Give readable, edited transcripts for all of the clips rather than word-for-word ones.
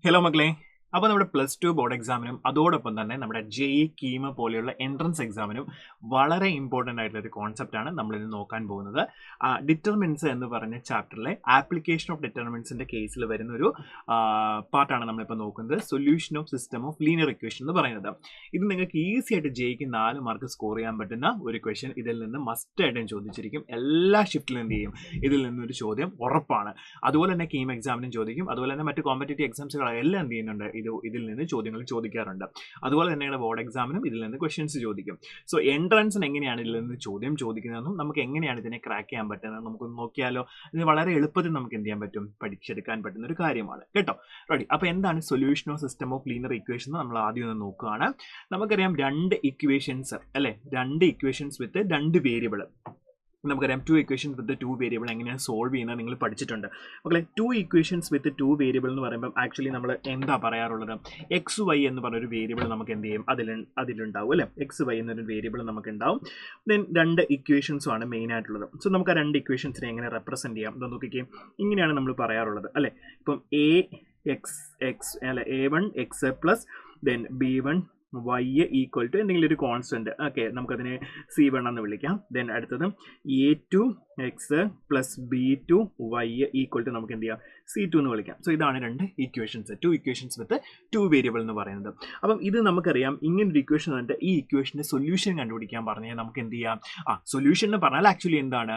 Hello മക്കളെ, അപ്പോൾ നമ്മുടെ +2 ബോർഡ് എക്സാമിനും അതോടൊപ്പം തന്നെ നമ്മുടെ JEE കീമ പോലെയുള്ള എൻട്രൻസ് എക്സാമിനും വളരെ ഇമ്പോർട്ടൻ്റ് ആയിട്ടുള്ള ഒരു കോൺസെപ്റ്റാണ് നമ്മളിന്ന് നോക്കാൻ പോകുന്നത്. ഡിറ്റർമിനൻസ് എന്ന് പറഞ്ഞ ചാപ്റ്ററിലെ ആപ്ലിക്കേഷൻ ഓഫ് ഡിറ്റർമിനൻസിൻ്റെ കേസിൽ വരുന്നൊരു പാർട്ടാണ് നമ്മളിപ്പോൾ നോക്കുന്നത്. Solution of system of linear equation എന്ന് പറയുന്നത്. ഇത് നിങ്ങൾക്ക് ഈസി ആയിട്ട് JEEക്ക് 4 മാർക്ക് സ്കോർ ചെയ്യാൻ പറ്റുന്ന ഒരു ക്വസ്റ്റ്യൻ. ഇതിൽ നിന്ന് മസ്റ്റായിട്ടും ചോദിച്ചിരിക്കും. എല്ലാ ഷിഫ്റ്റിലും എന്ത് ചെയ്യും, ഇതിൽ നിന്നൊരു ചോദ്യം ഉറപ്പാണ്. അതുപോലെ തന്നെ കീം എക്സാമിനും ചോദിക്കും. അതുപോലെ തന്നെ മറ്റ് കോമ്പറ്റേറ്റീവ് എക്സാംസുകളെല്ലാം എന്ത് ചെയ്യുന്നുണ്ട്, ഇതിൽ നിന്ന് ചോദ്യങ്ങൾ ചോദിക്കാറുണ്ട്. അതുപോലെ തന്നെ ബോർഡ് എക്സാമിനും ഇതിൽ നിന്ന് ക്വസ്റ്റ്യൻസ് ചോദിക്കും. സോ എൻട്രൻസിന് എങ്ങനെയാണ് ഇതിൽ നിന്ന് ചോദ്യം ചോദിക്കുന്നതെന്നും നമുക്ക് എങ്ങനെയാണ് ഇതിനെ ക്രാക്ക് ചെയ്യാൻ പറ്റുന്നത് നമുക്ക് നോക്കിയാലോ. ഇത് വളരെ എളുപ്പത്തിൽ നമുക്ക് എന്ത് ചെയ്യാൻ പറ്റും, പഠിച്ചെടുക്കാൻ പറ്റുന്ന ഒരു കാര്യമാണ് കേട്ടോ. റെഡി. അപ്പോൾ എന്താണ് solution of system of linear equation എന്ന് നമ്മൾ ആദ്യം ഒന്ന് നോക്കുകയാണ്. നമുക്കറിയാം 2 ഇക്വേഷൻസ് അല്ലേ, 2 ഇക്വേഷൻസ് വിത്ത് 2 വേരിയബിൾ. നമുക്കറിയാം 2 ഇക്വേഷൻസ് വിത്ത് 2 വേരിയബിൾ എങ്ങനെയാണ് സോൾവ് ചെയ്യുന്നത് നിങ്ങൾ പഠിച്ചിട്ടുണ്ട്. മക്കളെ 2 ഇക്വേഷൻസ് വിത്ത് 2 വേരിയബിൾ എന്ന് പറയുമ്പോൾ ആക്ച്വലി നമ്മൾ എന്താ പറയാറുള്ളത്, XY എന്ന് പറഞ്ഞൊരു വേരിയബിൾ നമുക്ക് എന്ത് ചെയ്യും, അതിലുണ്ടാവും അല്ലേ. XY എന്നൊരു വേരിയബിൾ നമുക്ക് ഉണ്ടാവും. ദെൻ 2 ഇക്വേഷൻസും ആണ് മെയിൻ ആയിട്ടുള്ളത്. സോ നമുക്ക് ആ 2 ഇക്വേഷൻസിനെ എങ്ങനെ റെപ്രസെൻറ്റ് ചെയ്യാം എന്ന് നോക്കിക്കേ. ഇങ്ങനെയാണ് നമ്മൾ പറയാറുള്ളത് അല്ലേ. ഇപ്പം A1 X plus then B1 Y equal to എന്തെങ്കിലും ഒരു കോൺസ്റ്റന്റ്. ഓക്കെ, നമുക്കതിനെ C1 എന്ന് വിളിക്കാം. ദെൻ അടുത്തത് A2 X plus B2 Y equal to നമുക്ക് എന്ത് ചെയ്യാം, C2 എന്ന് വിളിക്കാം. സോ ഇതാണ് 2 ഇക്വേഷൻസ്, 2 ഇക്വേഷൻസ് വിത്ത് 2 വേരിയബിൾ എന്ന് പറയുന്നത്. അപ്പം ഇത് നമുക്കറിയാം. ഇങ്ങനൊരു ഇക്വേഷൻ വന്നിട്ട് ഈ ഇക്വേഷൻ്റെ സൊല്യൂഷൻ കണ്ടുപിടിക്കാൻ പറഞ്ഞാൽ നമുക്ക് എന്ത് ചെയ്യാം. സൊല്യൂഷൻ എന്ന് പറഞ്ഞാൽ ആക്ച്വലി എന്താണ്,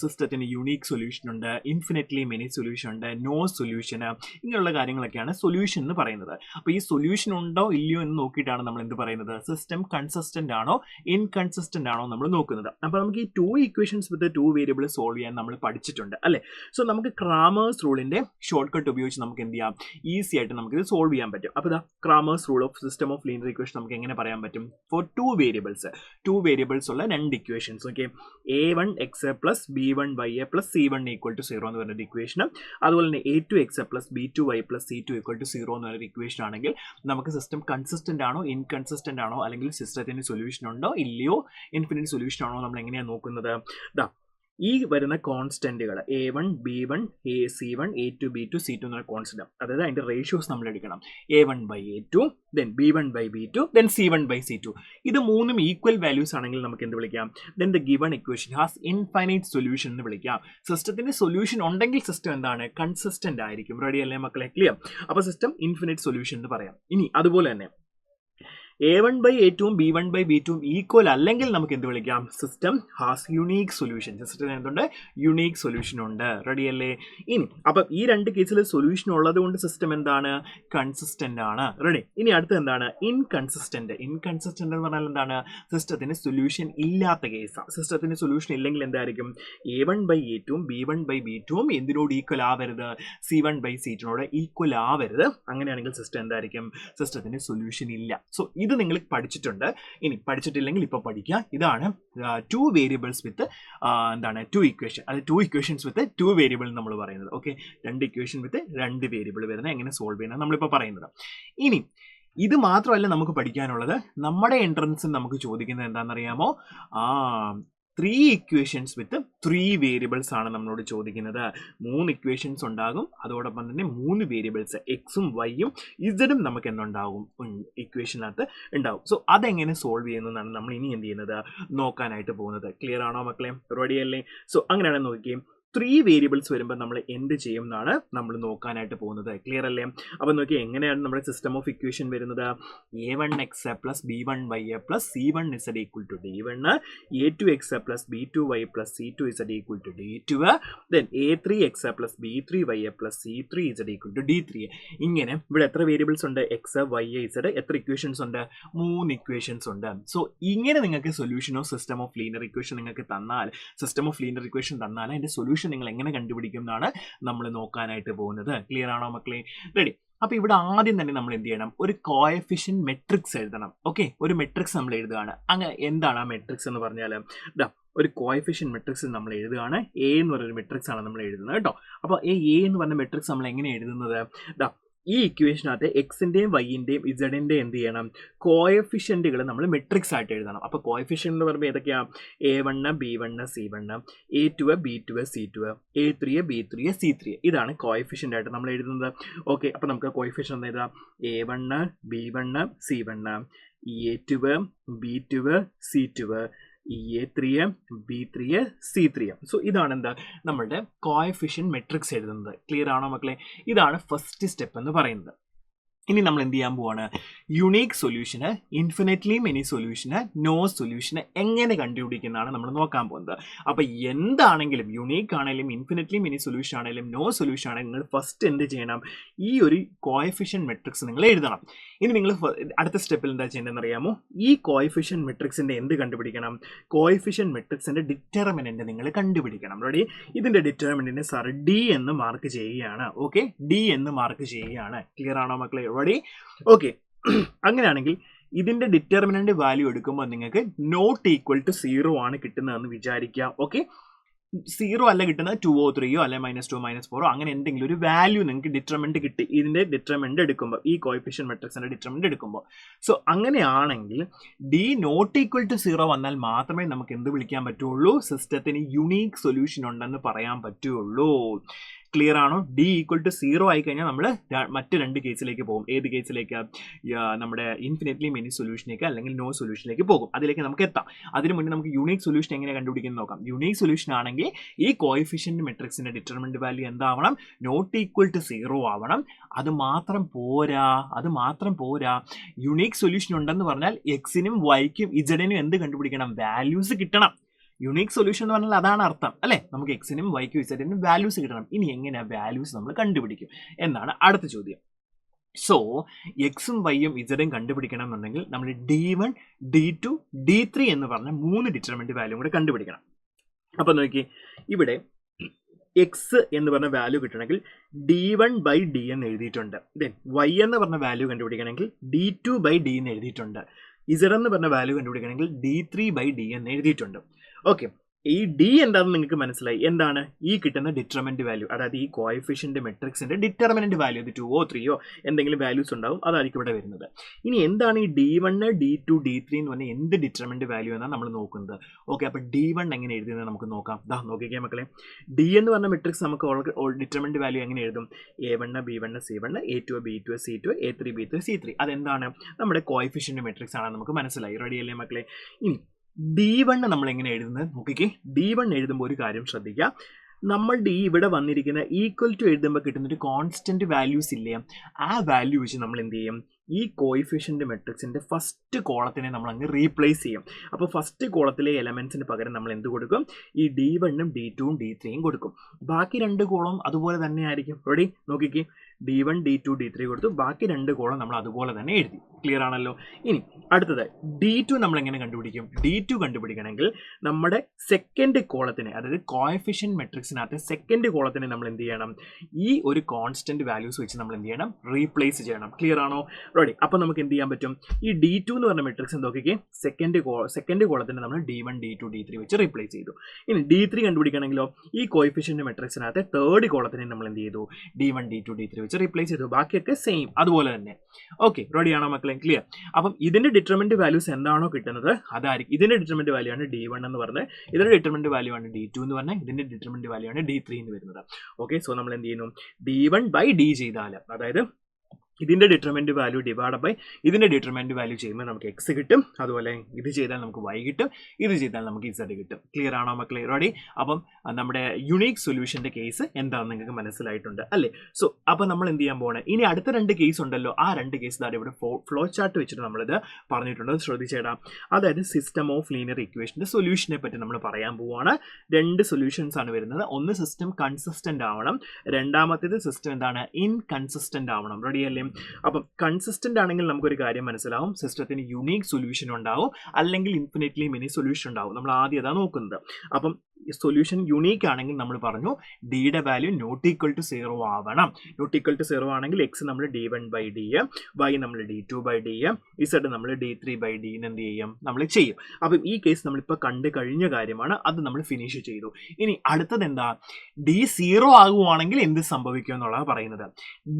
സിസ്റ്റത്തിന് യുണീക്ക് സൊല്യൂഷൻ ഉണ്ട്, ഇൻഫിനിറ്റ്ലി മെനി സൊല്യൂഷൻ ഉണ്ട്, നോ സൊല്യൂഷൻ, ഇങ്ങനെയുള്ള കാര്യങ്ങളൊക്കെയാണ് സൊല്യൂഷൻ എന്ന് പറയുന്നത്. അപ്പോൾ ഈ സൊല്യൂഷൻ ഉണ്ടോ ഇല്ലയോ എന്ന് നോക്കിയിട്ടാണ് നമ്മൾ എന്ത് പറയുന്നത്, സിസ്റ്റം കൺസിസ്റ്റന്റ് ആണോ ഇൻകൺസിസ്റ്റന്റ് ആണോ നമ്മൾ നോക്കുന്നത്. അപ്പോൾ നമുക്ക് ഈ 2 ഇക്വേഷൻസ് വിത്ത് 2 വേരിയബിൾ സോൾവ് ചെയ്യാൻ നമ്മൾ പഠിച്ചിട്ടുണ്ട് അല്ലേ. സോ നമുക്ക് ക്രാമേഴ്സ് റൂളിന്റെ ഷോർട്ട് കട്ട് ഉപയോഗിച്ച് നമുക്ക് എന്ത് ചെയ്യാം, ഈസി ആയിട്ട് നമുക്ക് ഇത് സോൾവ് ചെയ്യാൻ പറ്റും. അപ്പോൾ Cramer's rule of system of linear equation നമുക്ക് എങ്ങനെ പറയാൻ പറ്റും, ഫോർ 2 വേരിയബിൾസ് ഉള്ള 2 equations. Okay, A1 X plus B1 Y plus C1 equal to 0 എന്ന് പറയുന്ന ഇക്വേഷനും അതുപോലെ തന്നെ A2 X plus B2 Y plus C2 equal to 0 എന്ന് പറയുന്ന ഇക്വേഷൻ ആണെങ്കിൽ നമുക്ക് സിസ്റ്റം കൺസിസ്റ്റന്റ് ആണോ ഇൻകൺസിസ്റ്റന്റ് ആണോ, അല്ലെങ്കിൽ സിസ്റ്റത്തിന് സൊല്യൂഷൻ ഉണ്ടോ ഇല്ലയോ, ഇൻഫിനിറ്റ് സൊല്യൂഷൻ ആണോ നമ്മൾ എങ്ങനെയാണ് നോക്കുന്നത്. ഈ വരുന്ന കോൺസ്റ്റന്റുകൾ A1 B1 C1 A2 B2 C2 എന്ന കോൺസ്റ്റന്റ്, അതായത് അതിന്റെ റേഷ്യോസ് നമ്മൾ എടുക്കണം. A1 by A2 then B1 by B2 then C1 by C2. ഇത് മൂന്നും ഈക്വൽ വാല്യൂസ് ആണെങ്കിൽ നമുക്ക് എന്ത് വിളിക്കാം, then the given equation has infinite solution എന്ന് വിളിക്കാം. സിസ്റ്റത്തിന്റെ സൊല്യൂഷൻ ഉണ്ടെങ്കിൽ സിസ്റ്റം എന്താണ്, കൺസിസ്റ്റന്റ് ആയിരിക്കും. റെഡി അല്ലേ മക്കളെ, ക്ലിയർ. അപ്പോൾ സിസ്റ്റം ഇൻഫിനിറ്റ് സൊല്യൂഷൻ എന്ന് പറയാം. ഇനി അതുപോലെ തന്നെ A1 by A2 B1 by B2 equal അല്ലെങ്കിൽ നമുക്ക് എന്ത് വിളിക്കാം, സിസ്റ്റം ഹാസ് യുണീക്ക് സൊല്യൂഷൻ. സിസ്റ്റത്തിന് എന്തുണ്ട്, യുണീക്ക് സൊല്യൂഷൻ ഉണ്ട്. റെഡി അല്ലേ. ഇനി അപ്പം ഈ 2 കേസിൽ സൊല്യൂഷൻ ഉള്ളത് കൊണ്ട് സിസ്റ്റം എന്താണ്, കൺസിസ്റ്റന്റ് ആണ്. റെഡി. ഇനി അടുത്ത് എന്താണ്, ഇൻകൺസിസ്റ്റന്റ് എന്ന് പറഞ്ഞാൽ എന്താണ്, സിസ്റ്റത്തിന് സൊല്യൂഷൻ ഇല്ലാത്ത കേസാണ്. സിസ്റ്റത്തിന് സൊല്യൂഷൻ ഇല്ലെങ്കിൽ എന്തായിരിക്കും, A1 by A2 B1 by B2 എന്തിനോട് equal ആവരുത്, C1 by C2 ഈക്വൽ ആവരുത്. അങ്ങനെയാണെങ്കിൽ സിസ്റ്റം എന്തായിരിക്കും, സിസ്റ്റത്തിന് സൊല്യൂഷൻ ഇല്ല. സോ ഇത് നിങ്ങൾ പഠിച്ചിട്ടുണ്ട്. ഇനി പഠിച്ചിട്ടില്ലെങ്കിൽ ഇപ്പോൾ പഠിക്കുക. ഇതാണ് 2 വേരിയബിൾസ് വിത്ത് എന്താണ് 2 ഇക്വേഷൻ, അത് 2 ഇക്വേഷൻസ് വിത്ത് 2 വേരിയബിൾ നമ്മൾ പറയുന്നത്. ഓക്കെ, 2 ഇക്വേഷൻ വിത്ത് 2 വേരിയബിൾ വരുന്നത് എങ്ങനെ സോൾവ് ചെയ്യുന്നത് നമ്മളിപ്പോൾ പറയുന്നത്. ഇനി ഇത് മാത്രമല്ല നമുക്ക് പഠിക്കാനുള്ളത്, നമ്മുടെ എൻട്രൻസിൽ നമുക്ക് ചോദിക്കുന്നത് എന്താണെന്നറിയാമോ, 3 ഇക്വേഷൻസ് വിത്ത് 3 വേരിയബിൾസ് ആണ് നമ്മളോട് ചോദിക്കുന്നത്. 3 ഇക്വേഷൻസ് ഉണ്ടാകും, അതോടൊപ്പം തന്നെ 3 വേരിയബിൾസ് എക്സും വൈയും ഇസഡും നമുക്ക് എന്തുണ്ടാവും, ഇക്വേഷനകത്ത് ഉണ്ടാവും. സോ അതെങ്ങനെ സോൾവ് ചെയ്യുന്നതാണ് നമ്മൾ ഇനി എന്ത് ചെയ്യുന്നത്, നോക്കാനായിട്ട് പോകുന്നത്. ക്ലിയർ ആണോ മക്കളെ, റെഡി അല്ലേ. സോ അങ്ങനെയാണെന്ന് നോക്കിയും 3 വേരിയബിൾസ് വരുമ്പോൾ നമ്മൾ എന്ത് ചെയ്യും എന്നാണ് നമ്മൾ നോക്കാനായിട്ട് പോകുന്നത്. ക്ലിയർ അല്ലേ. അപ്പോൾ നോക്കി എങ്ങനെയാണ് നമ്മുടെ സിസ്റ്റം ഓഫ് ഇക്വേഷൻ വരുന്നത്, A1 X plus B1 Y plus C1 Z equal to D1, A2 X plus B2 Y plus C2 Z equal to D2, then A3 X plus B3 Y plus C3 Z equal to D3. ഇങ്ങനെ ഇവിടെ എത്ര variables ഉണ്ട്, X Y Z, എത്ര equations ഉണ്ട്, 3 equations ഉണ്ട്. So ഇങ്ങനെ നിങ്ങൾക്ക് solution of system of linear equation നിങ്ങൾക്ക് തന്നാൽ, സിസ്റ്റം ഓഫ് ലീനിയർ ഇക്വേഷൻ തന്നാൽ അതിന്റെ സൊല്യൂഷൻ നിങ്ങൾ എങ്ങനെ കണ്ടുപിടിക്കും എന്നാണ് നമ്മൾ നോക്കാനായിട്ട് പോകുന്നത്. ക്ലിയർ ആണോ മക്കളെ, റെഡി. അപ്പോൾ ഇവിടെ ആദ്യം തന്നെ നമ്മൾ എന്ത് ചെയ്യണം, ഒരു കോഎഫിഷ്യൻ മെട്രിക്സ് എഴുതണം. ഓക്കെ, ഒരു മെട്രിക്സ് നമ്മൾ എഴുതുകയാണ്. അങ്ങനെ എന്താണ് ആ മെട്രിക്സ് എന്ന് പറഞ്ഞാൽ, ഒരു കോഎഫിഷ്യൻ മെട്രിക്സ് നമ്മൾ എഴുതുകയാണ്. A എന്ന് പറയുന്ന മെട്രിക്സ് ആണ് നമ്മൾ എഴുതുന്നത് കേട്ടോ. അപ്പോൾ A എന്ന് പറഞ്ഞ മെട്രിക്സ് നമ്മൾ എങ്ങനെ എഴുതുന്നത്, ഈ ഇക്വേഷനകത്ത് എക്സിൻ്റെയും വൈൻ്റെയും ഇസഡിൻ്റെയും എന്ത് ചെയ്യണം, കോഎഫിഷ്യൻറ്റുകൾ നമ്മൾ മെട്രിക്സ് ആയിട്ട് എഴുതണം. അപ്പോൾ കോഎഫിഷ്യൻ്റ് എന്ന് പറയുമ്പോൾ ഏതൊക്കെയാണ്? A1 B1 C1, A2 B2 C2, A3 B3 C3. ഇതാണ് കോഎഫിഷ്യൻ്റ് ആയിട്ട് നമ്മൾ എഴുതുന്നത്. ഓക്കെ, അപ്പോൾ നമുക്ക് കോഎഫിഷ്യൻ്റ് എന്ന് എഴുതാം. A1 B1 C1, A2 B2 C2, A3 B3 C3. So ഇതാണ് എന്താ നമ്മളുടെ കോഎഫിഷ്യന്റ് മെട്രിക്സ് എഴുതുന്നത്. ക്ലിയർ ആണോ മക്കളെ? ഇതാണ് ഫസ്റ്റ് സ്റ്റെപ്പ് എന്ന് പറയുന്നത്. ഇനി നമ്മൾ എന്ത് ചെയ്യാൻ പോവാണ്? യുണീക്ക് സൊല്യൂഷന്, ഇൻഫിനിറ്റ്ലി മെനി സൊല്യൂഷന്, നോ സൊല്യൂഷന് എങ്ങനെ കണ്ടുപിടിക്കുന്നതാണ് നമ്മൾ നോക്കാൻ പോകുന്നത്. അപ്പോൾ എന്താണെങ്കിലും, യുണീക്ക് ആണെങ്കിലും ഇൻഫിനിറ്റ്ലി മെനി സൊല്യൂഷൻ ആണെങ്കിലും നോ സൊല്യൂഷൻ ആണെങ്കിലും നിങ്ങൾ ഫസ്റ്റ് എന്ത് ചെയ്യണം? ഈ ഒരു കോഎഫിഷ്യന്റ് മെട്രിക്സ് നിങ്ങൾ എഴുതണം. ഇനി നിങ്ങൾ അടുത്ത സ്റ്റെപ്പിൽ എന്താ ചെയ്യേണ്ടതെന്ന് അറിയാമോ? ഈ കോഎഫിഷ്യന്റ് മെട്രിക്സിന്റെ എന്ത് കണ്ടുപിടിക്കണം? കോഎഫിഷ്യന്റ് മെട്രിക്സിന്റെ ഡിറ്റർമിനന്റ് നിങ്ങൾ കണ്ടുപിടിക്കണം. റെഡി? ഇതിന്റെ ഡിറ്റർമിനന്റ് സാർ ഡി എന്ന് മാർക്ക് ചെയ്യുകയാണ്. ഓക്കെ, ഡി എന്ന് മാർക്ക് ചെയ്യുകയാണ്. ക്ലിയർ ആണോ മക്കളെ? റെഡി? ഓക്കെ, അങ്ങനെയാണെങ്കിൽ ഇതിന്റെ ഡിറ്റർമിനന്റ് വാല്യൂ എടുക്കുമ്പോൾ നിങ്ങൾക്ക് നോട്ട് ഈക്വൽ ടു 0 ആണ് കിട്ടുന്നതെന്ന് വിചാരിക്കുക. ഓക്കെ, 0 അല്ല കിട്ടുന്നത് 2 3 അല്ലെ -2 -4 അങ്ങനെ എന്തെങ്കിലും ഒരു വാല്യൂ നിങ്ങൾക്ക് ഡിറ്റർമിനന്റ് കിട്ടി ഇതിന്റെ ഡിറ്റർമിനന്റ് എടുക്കുമ്പോൾ, ഈ കോഎഫിഷ്യന്റ് മെട്രിക്സിന്റെ ഡിറ്റർമിനന്റ് എടുക്കുമ്പോൾ. സോ അങ്ങനെയാണെങ്കിൽ ഡി നോട്ട് ഈക്വൽ ടു 0 വന്നാൽ മാത്രമേ നമുക്ക് എന്ത് വിളിക്കാൻ പറ്റുള്ളൂ? സിസ്റ്റത്തിന് യുണീക്ക് സൊല്യൂഷൻ ഉണ്ടെന്ന് പറയാൻ പറ്റുള്ളൂ. ക്ലിയർ ആണോ? ഡി ഈക്വൽ ടു 0 ആയി കഴിഞ്ഞാൽ നമ്മൾ മറ്റ് രണ്ട് കേസിലേക്ക് പോകും. ഏത് കേസിലേക്ക്? നമ്മുടെ ഇൻഫിനിറ്റ്ലി മെനി സൊല്യൂഷനിലേക്ക് അല്ലെങ്കിൽ നോ സൊല്യൂഷനിലേക്ക് പോകും. അതിലേക്ക് നമുക്ക് എത്താം. അതിന് മുന്നേ നമുക്ക് യുണീക്ക് സൊല്യൂഷൻ എങ്ങനെ കണ്ടുപിടിക്കുന്നത് നോക്കാം. യുണീക്ക് സൊല്യൂഷൻ ആണെങ്കിൽ ഈ കോഎഫിഷ്യന്റ് മെട്രിക്സിന്റെ ഡിറ്റർമിനന്റ് വാല്യൂ എന്താവണം? നോട്ട് ഈക്വൽ ടു 0 ആവണം. അത് മാത്രം പോരാ, യുണീക്ക് സൊല്യൂഷൻ ഉണ്ടെന്ന് പറഞ്ഞാൽ എക്സിനും വൈക്കും ഇസഡിനും എന്ത് കണ്ടുപിടിക്കണം? വാല്യൂസ് കിട്ടണം. യുണീക്ക് സൊല്യൂഷൻ എന്ന് പറഞ്ഞാൽ അതാണ് അർത്ഥം അല്ലേ? നമുക്ക് എക്സിനും വൈക്കും ഇസഡിനും വാല്യൂസ് കിട്ടണം. ഇനി എങ്ങനെയാ വാല്യൂസ് നമ്മൾ കണ്ടുപിടിക്കും എന്നാണ് അടുത്ത ചോദ്യം. സോ എക്സും വൈയും ഇസഡും കണ്ടുപിടിക്കണം എന്നുണ്ടെങ്കിൽ നമ്മൾ D1 D2 D3 എന്ന് പറഞ്ഞ 3 ഡിറ്റർമിനന്റ് വാല്യൂ കൂടെ കണ്ടുപിടിക്കണം. അപ്പൊ നോക്കി, ഇവിടെ എക്സ് എന്ന് പറഞ്ഞ വാല്യൂ കിട്ടണമെങ്കിൽ D1/D എന്ന് എഴുതിയിട്ടുണ്ട്. ദെൻ വൈ എന്ന് പറഞ്ഞ വാല്യൂ കണ്ടുപിടിക്കണമെങ്കിൽ D2/D എന്ന് എഴുതിയിട്ടുണ്ട്. ഇസഡ് എന്ന് പറഞ്ഞ വാല്യൂ കണ്ടുപിടിക്കണമെങ്കിൽ D3/D എന്ന് എഴുതിയിട്ടുണ്ട്. ഓക്കെ, ഈ ഡി എന്താണെന്ന് നിങ്ങൾക്ക് മനസ്സിലായി. എന്താണ് ഈ കിട്ടുന്ന ഡിറ്റർമിനന്റ് വാല്യൂ? അതായത് ഈ കോഎഫിഷ്യന്റ് മെട്രിക്സിന്റെ ഡിറ്റർമിനന്റ് വാല്യൂ. ഇത് 2 3 എന്തെങ്കിലും വാല്യൂസ് ഉണ്ടാവും, അതായിരിക്കും ഇവിടെ വരുന്നത്. ഇനി എന്താണ് ഈ D1 D2 D3 എന്ന് പറഞ്ഞാൽ എന്ത് ഡിറ്റർമിനന്റ് വാല്യൂ എന്നാണ് നമ്മൾ നോക്കുന്നത്. ഓക്കെ, അപ്പോൾ D1 എങ്ങനെ എഴുതുന്നത് നമുക്ക് നോക്കാം. നോക്കിക്കേ മക്കളെ, ഡി എന്ന് പറഞ്ഞ മെട്രിക്സ് നമുക്ക് ഡിറ്റർമിനന്റ് വാല്യൂ എങ്ങനെ എഴുതും? A1 B1 C1, A2 B2 C2, A3 B3 C3. അതെന്താണ്? നമ്മുടെ കോഎഫിഷ്യന്റ് മെട്രിക്സ് ആണെന്ന് നമുക്ക് മനസ്സിലായി. റെഡി അല്ലേ മക്കളെ? ഇനി D1 നമ്മൾ എങ്ങനെ എഴുതുന്നത് നോക്കിക്കേ. D1 എഴുതുമ്പോൾ ഒരു കാര്യം ശ്രദ്ധിക്കുക. നമ്മൾ ഇവിടെ വന്നിരിക്കുന്ന ഈക്വൽ ടു എഴുതുമ്പോൾ കിട്ടുന്നൊരു കോൺസ്റ്റന്റ് വാല്യൂസ് ഇല്ലേ? ആ വാല്യൂ വെച്ച് നമ്മൾ എന്ത് ചെയ്യും? ഈ കോഎഫിഷ്യന്റ് മെട്രിക്സിന്റെ ഫസ്റ്റ് കോളത്തിനെ നമ്മൾ അങ്ങ് റീപ്ലേസ് ചെയ്യും. അപ്പോൾ ഫസ്റ്റ് കോളത്തിലെ എലമെന്റ്സിന് പകരം നമ്മൾ എന്ത് കൊടുക്കും? ഈ D1 D2 D3 കൊടുക്കും. ബാക്കി രണ്ട് കോളം അതുപോലെ തന്നെ ആയിരിക്കും. റെഡി? നോക്കിക്കേ, D1 D2 D3 കൊടുത്തു, ബാക്കി രണ്ട് കോളം നമ്മൾ അതുപോലെ തന്നെ എഴുതി. ക്ലിയർ ആണല്ലോ? ഇനി അടുത്തത് D2 നമ്മൾ എങ്ങനെ കണ്ടുപിടിക്കും? D2 കണ്ടുപിടിക്കണമെങ്കിൽ നമ്മുടെ സെക്കൻഡ് കോളത്തിനെ, അതായത് കോഎഫിഷ്യന്റ് മെട്രിക്സിനകത്ത് സെക്കൻഡ് കോളത്തിനെ നമ്മൾ എന്ത് ചെയ്യണം? ഈ ഒരു കോൺസ്റ്റന്റ് വാല്യൂസ് വെച്ച് നമ്മൾ എന്ത് ചെയ്യണം? റീപ്ലേസ് ചെയ്യണം. ക്ലിയർ ആണോ? റെഡി? അപ്പോൾ നമുക്ക് എന്ത് ചെയ്യാൻ പറ്റും? ഈ D2 എന്ന് പറഞ്ഞ മെട്രിക്സ് നോക്കിക്കേ, സെക്കൻഡ് കോളത്തിനെ നമ്മൾ D1 D2 D3 വെച്ച് റീപ്ലേസ് ചെയ്തു. ഇനി D3 കണ്ടുപിടിക്കണമെങ്കിലോ ഈ കോഎഫിഷ്യന്റ് മെട്രിക്സിനകത്ത് തേർഡ് കോളത്തിനെ നമ്മൾ എന്ത് ചെയ്തു? D1 D2 D3 വെച്ച് റീപ്ലേസ് ചെയ്തു. ബാക്കിയൊക്കെ സെയിം അതുപോലെ തന്നെ. ഓക്കെ, റെഡി ആണോ മക്കളെ? ക്ലിയർ? അപ്പം ഇതിന്റെ ഡിറ്റർമിനന്റ് വാല്യൂസ് എന്താണോ കിട്ടുന്നത് അതായിരിക്കും. ഇതിന്റെ ഡിറ്റർമിനന്റ് വാല്യൂ ആണ് D1 എന്ന് പറഞ്ഞത്, ഇതിന്റെ ഡിറ്റർമിനന്റ് വാല്യൂ ആണ് D2 എന്ന് പറഞ്ഞാൽ, ഇതിന്റെ ഡിറ്റർമിനന്റ് വാല്യൂ ആണ് D3 എന്ന് വരുന്നത്. ഓക്കെ, സോ നമ്മൾ എന്ത് ചെയ്യുന്നു? D1/D ചെയ്താൽ, അതായത് ഇതിന്റെ ഡിറ്റർമിനന്റ് വാല്യൂ ഡിവൈഡ് ബൈ ഇതിന്റെ ഡിറ്റർമിനന്റ് വാല്യൂ ചെയ്യുമ്പോൾ നമുക്ക് എക്സ് കിട്ടും. അതുപോലെ ഇത് ചെയ്താൽ നമുക്ക് വൈ കിട്ടും, ഇത് ചെയ്താൽ നമുക്ക് ഇസഡ് കിട്ടും. ക്ലിയർ ആണോ മക്കളെ? റെഡി? അപ്പം നമ്മുടെ യുണീക്ക് സൊല്യൂഷന്റെ കേസ് എന്താണെന്ന് നിങ്ങൾക്ക് മനസ്സിലായിട്ടുണ്ട് അല്ലേ? സോ അപ്പോൾ നമ്മൾ എന്ത് ചെയ്യാൻ പോകണേ? ഇനി അടുത്ത രണ്ട് കേസ് ഉണ്ടല്ലോ, ആ രണ്ട് കേസ് ഇതാ ഇവിടെ ഫ്ലോ ചാർട്ട് വെച്ചിട്ട് നമ്മളിത് പറഞ്ഞിട്ടുണ്ട്. ശ്രദ്ധിച്ചേടാം. അതായത് സിസ്റ്റം ഓഫ് ലീനിയർ ഇക്വേഷന്റെ സൊല്യൂഷനെ പറ്റി നമ്മൾ പറയാൻ പോവുകയാണ്. രണ്ട് സൊല്യൂഷൻസ് ആണ് വരുന്നത്. ഒന്ന് സിസ്റ്റം കൺസിസ്റ്റന്റ് ആവണം, രണ്ടാമത്തേത് സിസ്റ്റം എന്താണ്? ഇൻകൺസിസ്റ്റന്റ് ആവണം. റെഡി അല്ലേ? അപ്പം കൺസിസ്റ്റന്റ് ആണെങ്കിൽ നമുക്കൊരു കാര്യം മനസ്സിലാവും, സിസ്റ്റത്തിന് യുണീക്ക് സൊല്യൂഷൻ ഉണ്ടാവും അല്ലെങ്കിൽ ഇൻഫിനിറ്റ്ലി മെനി സൊല്യൂഷൻ ഉണ്ടാവും. നമ്മൾ ആദ്യം അതാ നോക്കുന്നത്. അപ്പം സൊല്യൂഷൻ യുണീക്ക് ആണെങ്കിൽ നമ്മൾ പറഞ്ഞു ഡിയുടെ വാല്യൂ നോട്ട് ഈക്വൽ ടു 0 ആവണം. നോട്ട് ഈക്വൽ ടു 0 ആണെങ്കിൽ എക്സ് നമ്മൾ d1/d, y നമ്മൾ d2/d, z നമ്മൾ d3/d എന്ത് ചെയ്യും, നമ്മൾ ചെയ്യും. അപ്പം ഈ കേസ് നമ്മളിപ്പോൾ കണ്ടു കഴിഞ്ഞ കാര്യമാണ്, അത് നമ്മൾ ഫിനിഷ് ചെയ്തു. ഇനി അടുത്തത് എന്താ, ഡി 0 ആകുവാണെങ്കിൽ എന്ത് സംഭവിക്കും എന്നുള്ളത് പറയുന്നത്.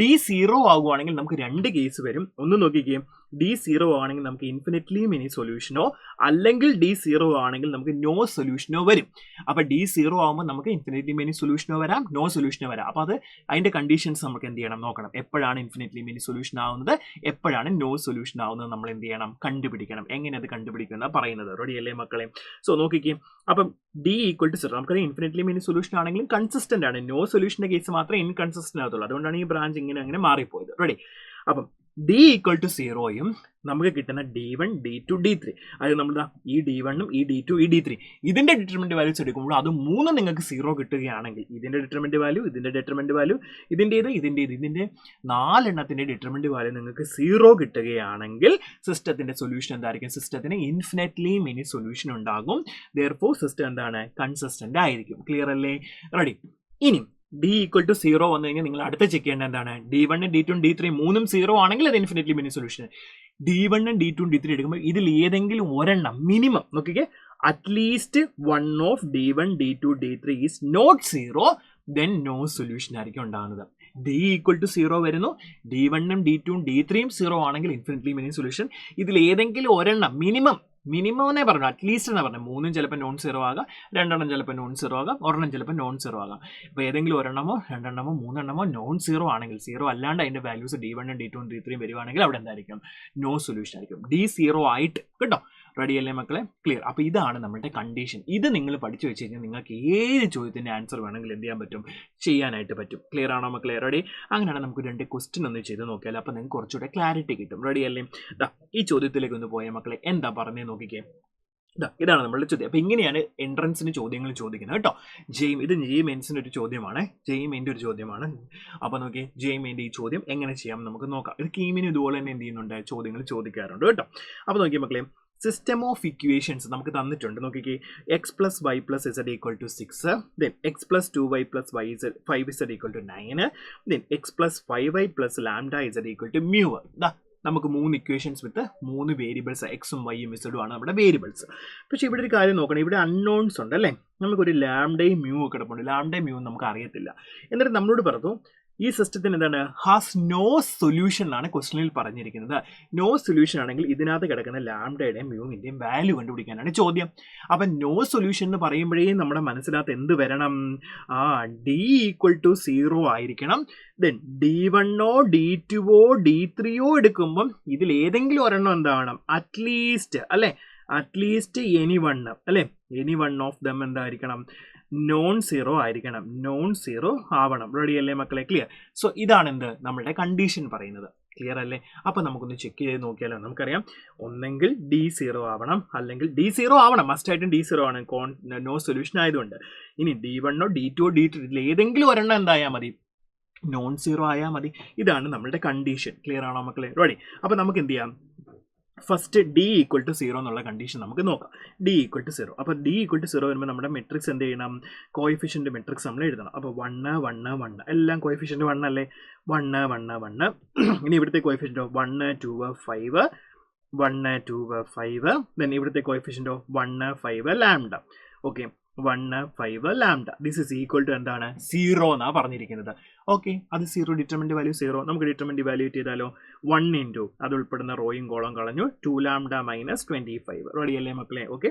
ഡി 0 ആകുവാണെങ്കിൽ നമുക്ക് രണ്ട് കേസ് വരും. ഒന്ന് നോക്കിക്കേ, ഡി 0 ആണെങ്കിൽ നമുക്ക് ഇൻഫിനിറ്റ്ലി മെനി സൊല്യൂഷനോ അല്ലെങ്കിൽ ഡി 0 ആണെങ്കിൽ നമുക്ക് നോ സൊല്യൂഷനോ വരും. അപ്പോൾ ഡി 0 ആകുമ്പോൾ നമുക്ക് ഇൻഫിനിറ്റ്ലി മെനി സൊല്യൂഷനോ വരാം, നോ സൊല്യൂഷനോ വരാം. അപ്പോൾ അത് അതിൻ്റെ കണ്ടീഷൻസ് നമുക്ക് എന്ത് ചെയ്യണം, നോക്കണം. എപ്പോഴാണ് ഇൻഫിനിറ്റ്ലി മെനി സൊല്യൂഷൻ ആവുന്നത്, എപ്പോഴാണ് നോ സൊല്യൂഷൻ ആവുന്നത്, നമ്മൾ എന്ത് ചെയ്യണം, കണ്ടുപിടിക്കണം. എങ്ങനെ അത് കണ്ടുപിടിക്കുന്ന പറയുന്നത്. റെഡി അല്ലേ മക്കളെ? സോ നോക്കിക്കേ, അപ്പം ഡി ഈക്വൽ ടു 0 നമുക്കറിയാം ഇൻഫിനിറ്റ്ലി മെനി സൊല്യൂഷൻ ആണെങ്കിലും കൺസിസ്റ്റന്റ് ആണ്. നോ സൊല്യൂഷൻ്റെ കേസ് മാത്രമേ ഇൻകൺസിസ്റ്റന്റ് ആകത്തുള്ളൂ. അതുകൊണ്ടാണ് ഈ ബ്രാഞ്ച് ഇങ്ങനെ അങ്ങനെ മാറിപ്പോയത്. റെഡി? അപ്പം ഡി ഈക്വൽ ടു 0യും നമുക്ക് കിട്ടുന്ന d1, d2, d3, അതായത് നമ്മൾ ഈ d1ഉം ഈ d2 ഈ d3 ഇതിന്റെ ഡിറ്റർമിനന്റ് വാല്യൂസ് എടുക്കുമ്പോൾ അത് മൂന്നും നിങ്ങൾക്ക് 0 കിട്ടുകയാണെങ്കിൽ, ഇതിന്റെ ഡിറ്റർമിനന്റ് വാല്യൂ, ഇതിന്റെ ഡിറ്റർമിനന്റ് വാല്യൂ, ഇതിന്റെ 4 എണ്ണത്തിന്റെ ഡിറ്റർമിനന്റ് വാല്യൂ നിങ്ങൾക്ക് 0 കിട്ടുകയാണെങ്കിൽ സിസ്റ്റത്തിന്റെ സൊല്യൂഷൻ എന്തായിരിക്കും, സിസ്റ്റത്തിന് ഇൻഫിനിറ്റ്ലി മെനി സൊല്യൂഷൻ ഉണ്ടാകും. ദെയർഫോർ സിസ്റ്റം എന്താണ്, കൺസിസ്റ്റന്റ് ആയിരിക്കും. ക്ലിയർ അല്ലേ? റെഡി? ഇനി ഡി ഈക്വൽ ടു 0 വന്നു കഴിഞ്ഞാൽ നിങ്ങൾ അടുത്ത ചെക്ക് ചെയ്യേണ്ട എന്താണ്, d1, d2, d3 മൂന്നും 0 ആണെങ്കിൽ അത് infinitely many solution. d1, d2, d3 എടുക്കുമ്പോൾ ഇതിൽ ഏതെങ്കിലും ഒരെണ്ണം മിനിമം നോക്കിക്കേ, at least one of d1, d2, d3 is not 0, then no solution ആയിരിക്കും ഉണ്ടാകുന്നത്. ഡി ഈക്വൽ ടു 0 വരുന്നു, d1ഉം d2ഉം d3യും 0 ആണെങ്കിൽ ഇൻഫിനിറ്റ്ലി മെനി സൊല്യൂഷൻ. ഇതിൽ ഏതെങ്കിലും ഒരെണ്ണം മിനിമം എന്നേ പറഞ്ഞു, അറ്റ്ലീസ്റ്റ് എന്നാ പറഞ്ഞു. മൂന്നും ചിലപ്പോൾ നോൺ 0 ആകാം, രണ്ടെണ്ണം ചിലപ്പോൾ നോൺ 0 ആകാം, ഒരെണ്ണം ചിലപ്പോൾ നോൺ 0 ആകാം. ഇപ്പോൾ ഏതെങ്കിലും ഒരെണ്ണമോ രണ്ടെണ്ണമോ മൂന്നെണ്ണമോ നോൺ 0 ആണെങ്കിൽ, 0 അല്ലാണ്ട് അതിൻ്റെ വാല്യൂസ് d1ഉം d2ഉം d3യും വരുവാണെങ്കിൽ അവിടെ എന്തായിരിക്കും, നോ സൊല്യൂഷൻ ആയിരിക്കും. ഡി 0 ആയിട്ട് കേട്ടോ. റെഡി അല്ലേ മക്കളെ? ക്ലിയർ? അപ്പോൾ ഇതാണ് നമ്മുടെ കണ്ടീഷൻ. ഇത് നിങ്ങൾ പഠിച്ചു വെച്ച് കഴിഞ്ഞാൽ നിങ്ങൾക്ക് ഏത് ചോദ്യത്തിൻ്റെ ആൻസർ വേണമെങ്കിലും എന്ത് ചെയ്യാൻ പറ്റും, ചെയ്യാനായിട്ട് പറ്റും. ക്ലിയർ ആണോ മക്കളെ? റെഡി? അങ്ങനെയാണ് നമുക്ക് രണ്ട് ക്വസ്റ്റ്യൻ ഒന്ന് ചെയ്ത് നോക്കിയാൽ അപ്പോൾ നിങ്ങൾക്ക് കുറച്ചുകൂടെ ക്ലാരിറ്റി കിട്ടും. റെഡി അല്ലേ? ഈ ചോദ്യത്തിലേക്ക് ഒന്ന് പോയ മക്കളെ, എന്താ പറഞ്ഞേ നോക്കിക്കേ. ഇതാണ് നമ്മളുടെ ചോദ്യം. അപ്പോൾ ഇങ്ങനെയാണ് എൻട്രൻസിന് ചോദ്യങ്ങൾ ചോദിക്കുന്നത് കേട്ടോ. ഇത് JEE ഒരു ചോദ്യമാണ്, JEE ഒരു ചോദ്യമാണ്. അപ്പോൾ നോക്കി, JEE ഈ ചോദ്യം എങ്ങനെ ചെയ്യാം നമുക്ക് നോക്കാം. ഇത് കീമിന് ഇതുപോലെ തന്നെ എന്ത് ചെയ്യുന്നുണ്ട്, ചോദ്യങ്ങൾ ചോദിക്കാറുണ്ട് കേട്ടോ. അപ്പോൾ നോക്കിയേ മക്കളെ, സിസ്റ്റം ഓഫ് ഇക്വേഷൻസ് നമുക്ക് തന്നിട്ടുണ്ട്. നോക്കിക്കേ, X plus Y plus Z equal to 6, then X plus 2y plus 5z equal to 9, then X plus 5y plus lambda Z equal to mu. നമുക്ക് 3 ഇക്വേഷൻസ് വിത്ത് 3 വേരിയബിൾസ്, എക്സും വൈയും ഇസഡും ആണ് നമ്മുടെ വേരിയബിൾസ്. പക്ഷേ ഇവിടെ ഒരു കാര്യം നോക്കണം, ഇവിടെ അൺനോൺസ് ഉണ്ട് അല്ലേ. നമുക്കൊരു ലാംഡയും മ്യൂ ഒക്കെ കിടപ്പുണ്ട്. ലാംഡയും മ്യൂ നമുക്ക് അറിയത്തില്ല. എന്നിട്ട് നമ്മളോട് പറഞ്ഞു ഈ സിസ്റ്റത്തിന് എന്താണ്, ഹാസ് നോ സൊല്യൂഷൻ എന്നാണ് ക്വസ്റ്റനിൽ പറഞ്ഞിരിക്കുന്നത്. നോ സൊല്യൂഷൻ ആണെങ്കിൽ ഇതിനകത്ത് കിടക്കുന്ന ലാംഡയുടെയും മ്യൂവിൻ്റെയും വാല്യൂ കണ്ടുപിടിക്കാനാണ് ചോദ്യം. അപ്പം നോ സൊല്യൂഷൻ എന്ന് പറയുമ്പോഴേ നമ്മുടെ മനസ്സിനകത്ത് എന്ത് വരണം, ഡി ഈക്വൽ ടു 0 ആയിരിക്കണം. ദെൻ d1ഓ d2ഓ d3ഓ എടുക്കുമ്പം ഇതിൽ ഏതെങ്കിലും ഒരെണ്ണം എന്താണ്, അറ്റ്ലീസ്റ്റ് അല്ലേ, അറ്റ്ലീസ്റ്റ് എനി വൺ അല്ലേ, എനി വൺ ഓഫ് ദം എന്തായിരിക്കണം, നോൺ 0 ആയിരിക്കണം, നോൺ 0 ആവണം. റെഡി അല്ലേ മക്കളെ? ക്ലിയർ? സോ ഇതാണ് എന്ത് നമ്മളുടെ കണ്ടീഷൻ പറയുന്നത്. ക്ലിയർ അല്ലേ? അപ്പോൾ നമുക്കൊന്ന് ചെക്ക് ചെയ്ത് നോക്കിയാലോ. നമുക്കറിയാം ഒന്നെങ്കിൽ d0 ആവണം, അല്ലെങ്കിൽ d0 ആവണം, മസ്റ്റായിട്ടും d0 ആണ്, നോ സൊല്യൂഷൻ ആയതുകൊണ്ട്. ഇനി d1ഓ d2ഓ d3 ഇതിൽ ഏതെങ്കിലും ഒരെണ്ണം എന്തായാൽ മതി, നോൺ 0 ആയാൽ മതി. ഇതാണ് നമ്മളുടെ കണ്ടീഷൻ. ക്ലിയർ ആണോ മക്കളെ? റെഡി? അപ്പോൾ നമുക്ക് എന്ത് ചെയ്യാം, ഫസ്റ്റ് ഡി ഈക്വൽ ടു 0 എന്നുള്ള കണ്ടീഷൻ നമുക്ക് നോക്കാം. D equal to 0. അപ്പോൾ ഡി ഈക്വൽ ടു 0 വരുമ്പോൾ നമ്മുടെ മെട്രിക്സ് എന്ത് ചെയ്യണം, കോയിഫിഷ്യൻ്റ് മെട്രിക്സ് നമ്മൾ എഴുതണം. അപ്പോൾ 1 1 1 എല്ലാം കോയിഫിഷ്യൻ്റ് 1 അല്ലേ, 1 1 1. ഇനി ഇവിടുത്തെ കോയിഫിഷ്യൻ്റോ 1 2 5, 1 2 5. ദെൻ ഇവിടുത്തെ കോയിഫിഷ്യൻ്റോ 1 5 lambda. Okay, 1 5 lambda. This is equal to എന്താണ്, 0 എന്നാണ് പറഞ്ഞിരിക്കുന്നത്. ഓക്കെ, അത് 0, ഡിറ്റർമിനന്റ് വാല്യൂ 0. നമുക്ക് ഡിറ്റർമിനന്റ് വാല്യൂറ്റ് ചെയ്താലോ, 1 ഇൻറ്റു അത് ഉൾപ്പെടുന്ന റോയും കോളം കളഞ്ഞു 2 ലാംഡ മൈനസ് 25. റെഡി അല്ലേ മക്കളെ? Okay,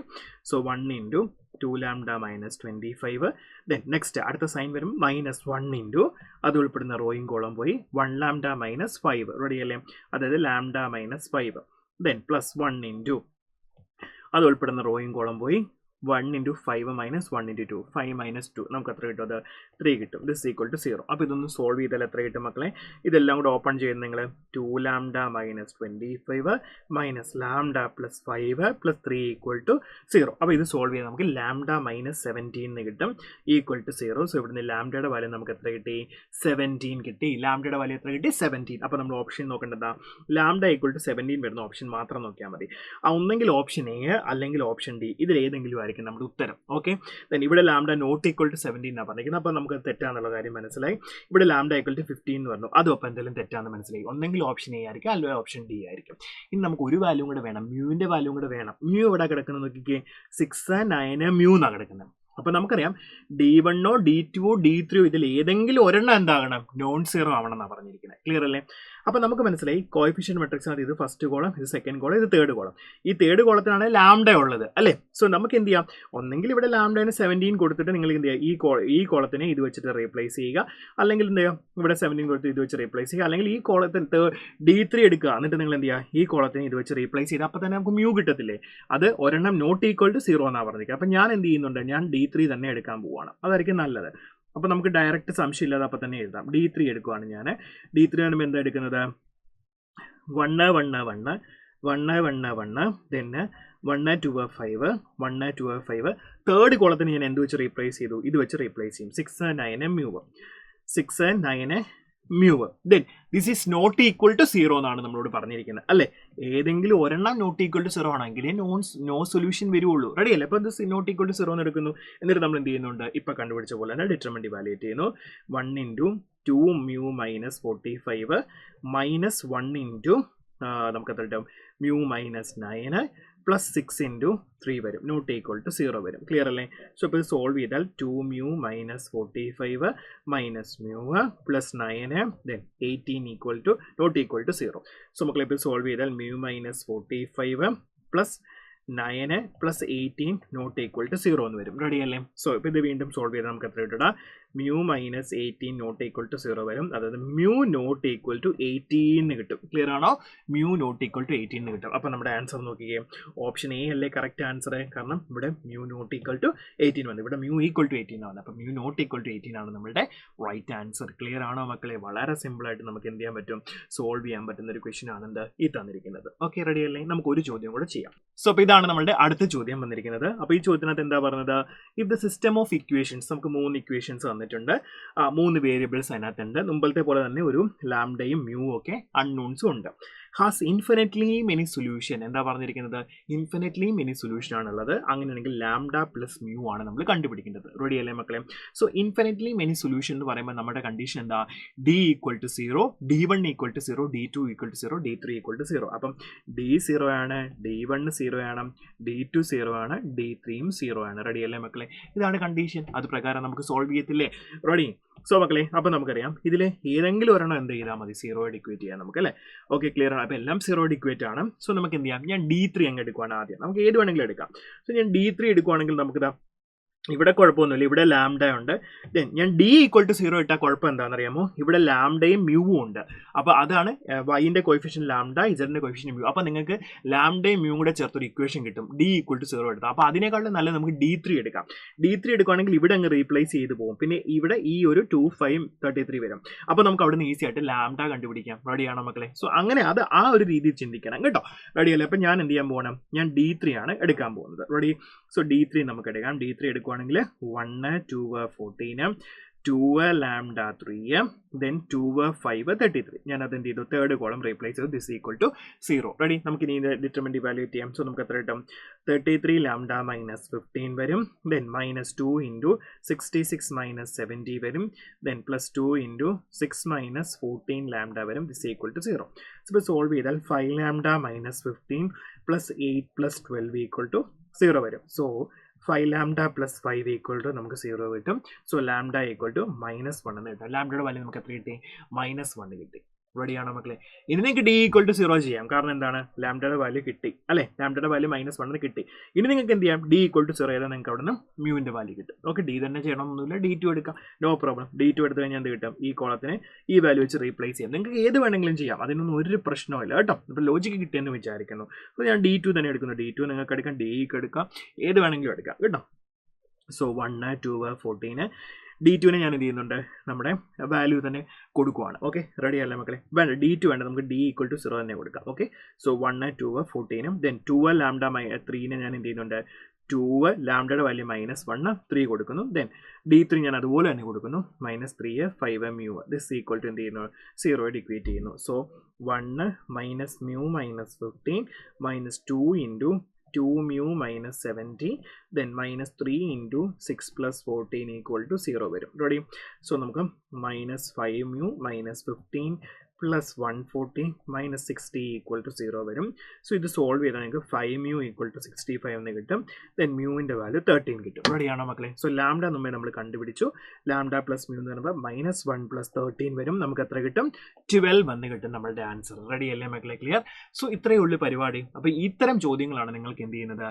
so 1 into 2 lambda minus 25. Then next അടുത്ത സൈൻ വരും -1 ഇൻറ്റു അത് ഉൾപ്പെടുന്ന റോയും കോളം പോയി 1 ലാംഡ മൈനസ് 5. റെഡി അല്ലേ? അതായത് lambda minus 5. Then plus 1 into അത് ഉൾപ്പെടുന്ന റോയും കോളം പോയി 1 ഇൻറ്റു 5 മൈനസ് 1 ഇൻറ്റു 2, 5 മൈനസ് 2 നമുക്ക് എത്ര കിട്ടും, അത് 3 കിട്ടും. This equal to 0. അപ്പോൾ ഇതൊന്ന് സോൾവ് ചെയ്താൽ എത്ര കിട്ടും മക്കളെ? ഇതെല്ലാം കൂടെ ഓപ്പൺ ചെയ്യുന്ന നിങ്ങൾ 2 lambda minus 25 minus lambda plus 5 plus 3 equal to 0. അപ്പോൾ ഇത് സോൾവ് ചെയ്താൽ നമുക്ക് ലാംഡ മൈനസ് 17 കിട്ടും, ഈക്വൽ ടു 0. സോ ഇവിടുന്ന് ലാംഡയുടെ വാല്യൂ നമുക്ക് എത്ര കിട്ടി, 17 കിട്ടി. ലാംഡയുടെ വാല്യൂ എത്ര കിട്ടി, 17. അപ്പോൾ നമ്മൾ ഓപ്ഷൻ നോക്കേണ്ടതാ, ലാംഡ ഈക്വൽ ടു 17 വരുന്ന ഓപ്ഷൻ മാത്രം നോക്കിയാൽ മതി. ഒന്നെങ്കിൽ ഓപ്ഷൻ എ അല്ലെങ്കിൽ ഓപ്ഷൻ ഡി, ഇതിൽ ഏതെങ്കിലും എന്നായിരിക്കും നമ്മുടെ ഉത്തരം. ഓക്കെ, ദെൻ ഇവിടെ ലാംഡ നോട്ട് ഈക്വൽ ടു 17 എന്നാണ് പറഞ്ഞിരിക്കുന്നത്. അപ്പോൾ നമുക്ക് തെറ്റാന്നുള്ള കാര്യം മനസ്സിലായി. ഇവിടെ ലാംഡ ഈക്വൽ ടു 15 എന്ന് പറഞ്ഞു, അതും അപ്പോൾ എന്തെങ്കിലും തെറ്റാന്ന് മനസ്സിലായി. ഒന്നെങ്കിൽ ഓപ്ഷൻ എ ആയിരിക്കും, അല്ലെങ്കിൽ ഓപ്ഷൻ ഡി ആയിരിക്കും. ഇനി നമുക്ക് ഒരു വാല്യൂ കൂടെ വേണം, മ്യൂവിൻ്റെ വാല്യൂ കൂടെ വേണം. മ്യൂ എവിടെ കിടക്കുന്നത് നോക്കിക്കേ, 6, 9 മ്യൂ എന്നാണ് കിടക്കുന്നത്. അപ്പോൾ നമുക്കറിയാം D1 D2 D3 ഇതിൽ ഏതെങ്കിലും ഒരെണ്ണം എന്താകണം, നോൺ സീറോ ആവണം എന്നാണ് പറഞ്ഞിരിക്കുന്നത്. ക്ലിയർ അല്ലേ? അപ്പോൾ നമുക്ക് മനസ്സിലായി കോഎഫിഷ്യന്റ് മെട്രിക്സ് ഇത് ഫസ്റ്റ് കോളം, ഇത് സെക്കൻഡ് കോളം, ഇത് തേർഡ് കോളം. ഈ തേർഡ് കോളത്തിനാണ് ലാംഡ ഉള്ളത് അല്ലേ? സോ നമുക്ക് എന്ത് ചെയ്യാം, ഒന്നെങ്കിൽ ഇവിടെ ലാംഡന് 17 കൊടുത്തിട്ട് നിങ്ങൾ എന്ത് ചെയ്യുക, ഈ കോളത്തിനെ ഇത് വെച്ചിട്ട് റീപ്ലേസ് ചെയ്യുക, അല്ലെങ്കിൽ എന്ത് ചെയ്യുക, ഇവിടെ 17 കൊടുത്ത് ഇത് വെച്ച് റീപ്ലേസ് ചെയ്യുക, അല്ലെങ്കിൽ ഈ കോളത്തിന് D3 എടുക്കുക, എന്നിട്ട് നിങ്ങൾ എന്ത് ചെയ്യുക, ഈ കോളത്തിനെ ഇത് വെച്ച് റീപ്ലേസ് ചെയ്ത് അപ്പോൾ തന്നെ നമുക്ക് മ്യൂ കിട്ടത്തില്ലേ? അത് ഒരെണ്ണം നോട്ട് ഈക്വൽ ടു 0 എന്നാണ് പറഞ്ഞിരിക്കുക. അപ്പോൾ ഞാൻ എന്ത് ചെയ്യുന്നുണ്ട്, ഞാൻ D3 തന്നെ എടുക്കാൻ പോവുകയാണ്, അതായിരിക്കും നല്ലത്. അപ്പോൾ നമുക്ക് ഡയറക്റ്റ് സംശയമില്ലാതെ അപ്പോൾ തന്നെ എഴുതാം. D3 എടുക്കുവാണ് ഞാൻ. D3 ആകുമ്പോൾ എന്താ എടുക്കുന്നത്, 1 1 1 1 1 1 then 1 2 5 1 2 5. തേർഡ് കോളത്തിന് ഞാൻ എന്ത് വെച്ച് റീപ്ലേസ് ചെയ്തു, ഇത് വെച്ച് റീപ്ലേസ് ചെയ്യും. 6 9 mu 6 9 mu. Then this is not equal to 0 എന്നാണ് നമ്മളോട് പറഞ്ഞിരിക്കുന്നത് അല്ലേ? ഏതെങ്കിലും ഒരെണ്ണം നോട്ട് ഈക്വൽ ടു 0 ആണെങ്കിൽ നോ സൊല്യൂഷൻ വരുള്ളൂ. റെഡി അല്ലേ? അപ്പോൾ ഇത് നോട്ട് ഈക്വൽ ടു 0 എന്ന് എടുക്കുന്നു. എന്നിട്ട് നമ്മൾ എന്ത് ചെയ്യുന്നുണ്ട്, ഇപ്പം കണ്ടുപിടിച്ച പോലെ തന്നെ ഡിറ്റർമിനന്റ് ഇവാലുവേറ്റ് ചെയ്യുന്നു. 1 × 2 മ്യൂ - 45 -1 × നമുക്ക് എത്ര കിട്ടും, മ്യൂ -9 +6 × 3 വരും, നോട്ട് ഈക്വൽ ടു 0 വരും. ക്ലിയർ അല്ലേ? സോ ഇപ്പോൾ ഇത് സോൾവ് ചെയ്താൽ 2 mu - 45 mu +9 then 18 equal to not equal to 0. So മക്കളെ ഇപ്പോൾ സോൾവ് ചെയ്താൽ മ്യൂ -45 +9 +18 നോട്ട് ഈക്വൽ ടു 0 എന്ന് വരും. റെഡി അല്ലേ? സോ ഇപ്പോൾ ഇത് വീണ്ടും സോൾവ് ചെയ്താൽ നമുക്ക് എത്ര കിട്ടുക, മ്യൂ -18 നോട്ട് ഈക്വൽ ടു 0 വരും. അതായത് മ്യൂ നോട്ട് ഈക്വൽ ടു 18 കിട്ടും. ക്ലിയർ ആണോ? മ്യൂ നോട്ട് ഈക്വൽ ടു 18 കിട്ടും. അപ്പോൾ നമ്മുടെ ആൻസർ നോക്കിക്കേ, ഓപ്ഷൻ എ അല്ലേ കറക്റ്റ് ആൻസർ? കാരണം ഇവിടെ മ്യൂ നോട്ട് ഈക്വൽ ടു 18 വന്നു, ഇവിടെ മ്യൂ ഈക്വൽ ടു 18 ആണ്. അപ്പോൾ മ്യൂ നോട്ട് ഈക്വൽ ടു 18 ആണ് നമ്മുടെ റൈറ്റ് ആൻസർ. ക്ലിയർ ആണോ മക്കളെ? വളരെ സിമ്പിളായിട്ട് നമുക്ക് എന്ത് ചെയ്യാൻ പറ്റും, സോൾവ് ചെയ്യാൻ പറ്റുന്ന ഒരു ക്വസ്റ്റൻ ആണ് എന്ത് ഈ തന്നിരിക്കുന്നത്. ഓക്കെ, റെഡി അല്ലേ? നമുക്ക് ഒരു ചോദ്യം കൂടെ ചെയ്യാം. സോ അപ്പോൾ ഇതാണ് നമ്മുടെ അടുത്ത ചോദ്യം വന്നിരിക്കുന്നത്. അപ്പോൾ ഈ ചോദ്യത്തിനകത്ത് എന്താ പറഞ്ഞത്, if the system of equations, നമുക്ക് 3 ഇക്വേഷൻസ് തന്നിട്ടുണ്ട്, 3 വേരിയബിൾസ് അതിനകത്തുണ്ട്. മുമ്പത്തെ പോലെ തന്നെ ഒരു ലാംഡയും മ്യൂ ഒക്കെ അൺനോൺസും ഉണ്ട്. Has infinitely many solution. എന്താ പറഞ്ഞിരിക്കുന്നത്, ഇൻഫിനിറ്റ്ലി മെനി സൊല്യൂഷൻ ആണുള്ളത്. അങ്ങനെയാണെങ്കിൽ ലാംഡ പ്ലസ് മ്യൂ ആണ് നമ്മൾ കണ്ടുപിടിക്കേണ്ടത്. റെഡി അല്ലേ മക്കളെ? സോ ഇൻഫിനിറ്റ്ലി മെനി സൊല്യൂഷൻ എന്ന് പറയുമ്പോൾ നമ്മുടെ കണ്ടീഷൻ എന്താ, D equal to 0, D1 equal to 0, D2 equal to 0, D3 equal to 0. അപ്പം D 0 ആണ്, D1 0 ആണ്, D2 0 ആണ്, D3 0 ആണ്. റെഡി അല്ലേ മക്കളെ? ഇതാണ് കണ്ടീഷൻ. അത് പ്രകാരം നമുക്ക് സോൾവ് ചെയ്യത്തില്ലേ? റെഡി? സോ മക്കളെ, അപ്പോൾ നമുക്കറിയാം ഇതിൽ ഏതെങ്കിലും ഒരെണ്ണം എന്ത് ചെയ്താൽ മതി, 0 ഇക്വേറ്റ് ചെയ്യാം നമുക്ക് അല്ലേ? ഓക്കെ, ക്ലിയർ ആണ്. അപ്പോൾ എല്ലാം 0 ഇക്വേറ്റ് ആണ്. സോ നമുക്ക് എന്ത് ചെയ്യാം, ഞാൻ D3 അങ്ങ് എടുക്കുവാണ് ആദ്യം. നമുക്ക് ഏത് വേണമെങ്കിലും എടുക്കാം. സോ ഞാൻ D3 എടുക്കുവാണെങ്കിൽ നമുക്കിതാ ഇവിടെ കുഴപ്പമൊന്നുമില്ല, ഇവിടെ ലാംഡ ഉണ്ട്. ദെൻ ഞാൻ D ഈക്വൽ ടു 0 ഇട്ടാൽ കുഴപ്പം എന്താണെന്നറിയാമോ, ഇവിടെ ലാംഡയും മ്യൂവും ഉണ്ട്. അപ്പോൾ അതാണ് വൈൻ്റെ കോയിഫിഷ്യൻ ലാംഡ, ഇസഡിൻ്റെ കോയിഫിഷ്യൻ മ്യൂ. അപ്പോൾ നിങ്ങൾക്ക് ലാംഡയും മ്യൂ കൂടെ ചേർത്തൊരു ഇക്വേഷൻ കിട്ടും, D ഈക്വൽ ടു 0 എടുത്താൽ. അപ്പോൾ അതിനേക്കാളും നല്ല നമുക്ക് D3 എടുക്കാം. D3 എടുക്കുകയാണെങ്കിൽ ഇവിടെ അങ്ങ് റീപ്ലേസ് ചെയ്ത് പോകും. പിന്നെ ഇവിടെ ഈ ഒരു 2 5 33 വരും. അപ്പോൾ നമുക്ക് അവിടെ നിന്ന് ഈസി ആയിട്ട് ലാംഡ കണ്ടുപിടിക്കാം. റെഡിയാണോ മക്കളെ? സോ അങ്ങനെ അത് ആ ഒരു രീതിയിൽ ചിന്തിക്കണം കേട്ടോ. റെഡിയല്ലേ? അപ്പോൾ ഞാൻ എന്ത് ചെയ്യാൻ പോകണം, ഞാൻ D3 ആണ് എടുക്കാൻ പോകുന്നത്. റെഡി? സോ D3 നമുക്ക് എടുക്കാം. D3 എടുക്കുവാണെങ്കിൽ 1 2 14 2 ലാംഡ 3 then 2 5 33. ഞാൻ അത് എന്ത് ചെയ്തു, തേർഡ് കോളം റീപ്ലേസ് ചെയ്തു, ദിസ് ഈക്വൽ ടു 0. റെഡി? നമുക്ക് ഇനി ഡിറ്റർമിനന്റ് ഇവാലുവേറ്റ് ചെയ്യാം. സോ നമുക്ക് എത്ര കിട്ടും, 33 ലാംഡ -15 വരും. ദെൻ -2 × 66 - 70 വരും. ദെൻ +2 × 6 - 14 ലാംഡ വരും, this equal to 0. So solve ചെയ്താൽ 5 ലാംഡ -15 + 8 + 12 ഈക്വൽ ടു 0 വരും. സോ 5 ലാംഡ + 5 ഈക്വൽ ടു നമുക്ക് 0 കിട്ടും. സോ ലാംഡ ഈക്വൽ ടു -1 എന്ന് കിട്ടും. ലാംഡയുടെ വാല്യൂ നമുക്ക് എത്ര കിട്ടി, -1 കിട്ടി. റെഡിയാണോ മക്കളെ? ഇനി നിങ്ങൾക്ക് D ഈക്വൽ ടു 0 ചെയ്യാം. കാരണം എന്താണ്, ലാംഡയുടെ വാല്യൂ കിട്ടി അല്ലേ? ലാംഡയുടെ വാല്യൂ -1 കിട്ടി. ഇനി നിങ്ങൾക്ക് എന്ത് ചെയ്യാം, D ഈക്വൽ ടു 0 ചെയ്താൽ നിങ്ങൾക്ക് അവിടെ നിന്ന് മ്യൂവിൻ്റെ വാല്യൂ കിട്ടും. ഓക്കെ, D തന്നെ ചെയ്യണമെന്നൊന്നുമില്ല, D2 എടുക്കാം, നോ പ്രോബ്ലം. D2 എടുത്തു കഴിഞ്ഞാൽ എന്ത് കിട്ടും, ഈ കോളത്തിന് ഈ വാല്യൂ വെച്ച് റീപ്ലേസ് ചെയ്യാം. നിങ്ങൾക്ക് ഏത് വേണമെങ്കിലും ചെയ്യാം, അതിനൊന്നും ഒരു പ്രശ്നമില്ല കേട്ടോ. ഇപ്പോൾ ലോജിക്ക് കിട്ടിയെന്ന് വിചാരിക്കുന്നു. അപ്പോൾ ഞാൻ D2 തന്നെ എടുക്കുന്നു. D2 നിങ്ങൾക്ക് എടുക്കാം, D എടുക്കാം, ഏത് വേണമെങ്കിലും എടുക്കാം കേട്ടോ. സോ 1 2 14 D2 ഞാൻ എന്ത് ചെയ്യുന്നുണ്ട്, നമ്മുടെ വാല്യൂ തന്നെ കൊടുക്കുവാണ്. ഓക്കെ, റെഡി അല്ലേ മക്കളെ? വേണ്ട, D2 വേണ്ട, നമുക്ക് D ഈക്വൽ ടു 0 തന്നെ കൊടുക്കാം. ഓക്കെ, സോ 1 2 14 ദെൻ 2 ലാംഡ 3 ഞാൻ എന്ത് ചെയ്യുന്നുണ്ട്, 2 ലാംഡയുടെ വാല്യൂ -1 3 കൊടുക്കുന്നു. ദെൻ D3 ഞാൻ അതുപോലെ തന്നെ കൊടുക്കുന്നു, -3 5 മ്യൂ, ദിസ് ഈക്വൽ ടു എന്ത് ചെയ്യുന്നു, 0 ഇക്വേറ്റ് ചെയ്യുന്നു. So 1 - mu -15 -2 × 2 mu minus 70, then minus 3 into 6 plus 14 equal to 0 വരും. Ready? So നമുക്ക് minus 5 mu minus 15 plus 140 minus 60 equal to 0 വരും. സോ ഇത് സോൾവ് ചെയ്താൽ നിങ്ങൾക്ക് 5 mu equal to 65 എന്ന് കിട്ടും. ദെൻ മ്യൂവിൻ്റെ വാല്യൂ 13 കിട്ടും. റെഡിയാണോ മക്കളെ? സോ ലാംഡ മുമ്പേ നമ്മൾ കണ്ടുപിടിച്ചു. ലാംഡ പ്ലസ് മ്യൂ എന്ന് പറയുമ്പോൾ മൈനസ് 1 പ്ലസ് 13 വരും. നമുക്ക് എത്ര കിട്ടും? 12 വന്ന് കിട്ടും നമ്മളുടെ ആൻസർ. റെഡി അല്ലേ മക്കളെ? ക്ലിയർ? സോ ഇത്രയേ ഉള്ളൂ പരിപാടി. അപ്പോൾ ഇത്തരം ചോദ്യങ്ങളാണ് നിങ്ങൾക്ക് എന്ത് ചെയ്യുന്നത്,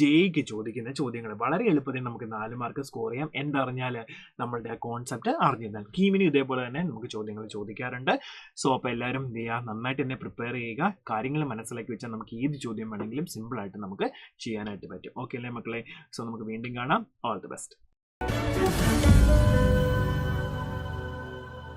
ജെയ്ക്ക് ചോദിക്കുന്ന ചോദ്യങ്ങൾ. വളരെ എളുപ്പത്തിൽ നമുക്ക് 4 മാർക്ക് സ്കോർ ചെയ്യാം. എന്തറിഞ്ഞാൽ നമ്മളുടെ ആ കോൺസെപ്റ്റ് അറിഞ്ഞാൽ. കീമിനും ഇതേപോലെ തന്നെ നമുക്ക് ചോദ്യങ്ങൾ ചോദിക്കാറുണ്ട്. സോ അപ്പോൾ എല്ലാവരും എന്ത് ചെയ്യുക, നന്നായിട്ട് തന്നെ പ്രിപ്പയർ ചെയ്യുക. കാര്യങ്ങൾ മനസ്സിലാക്കി വെച്ചാൽ നമുക്ക് ഏത് ചോദ്യം വേണമെങ്കിലും സിമ്പിളായിട്ട് നമുക്ക് ചെയ്യാനായിട്ട് പറ്റും. ഓക്കെ അല്ലേ മക്കളെ? സോ നമുക്ക് വീണ്ടും കാണാം. All the best.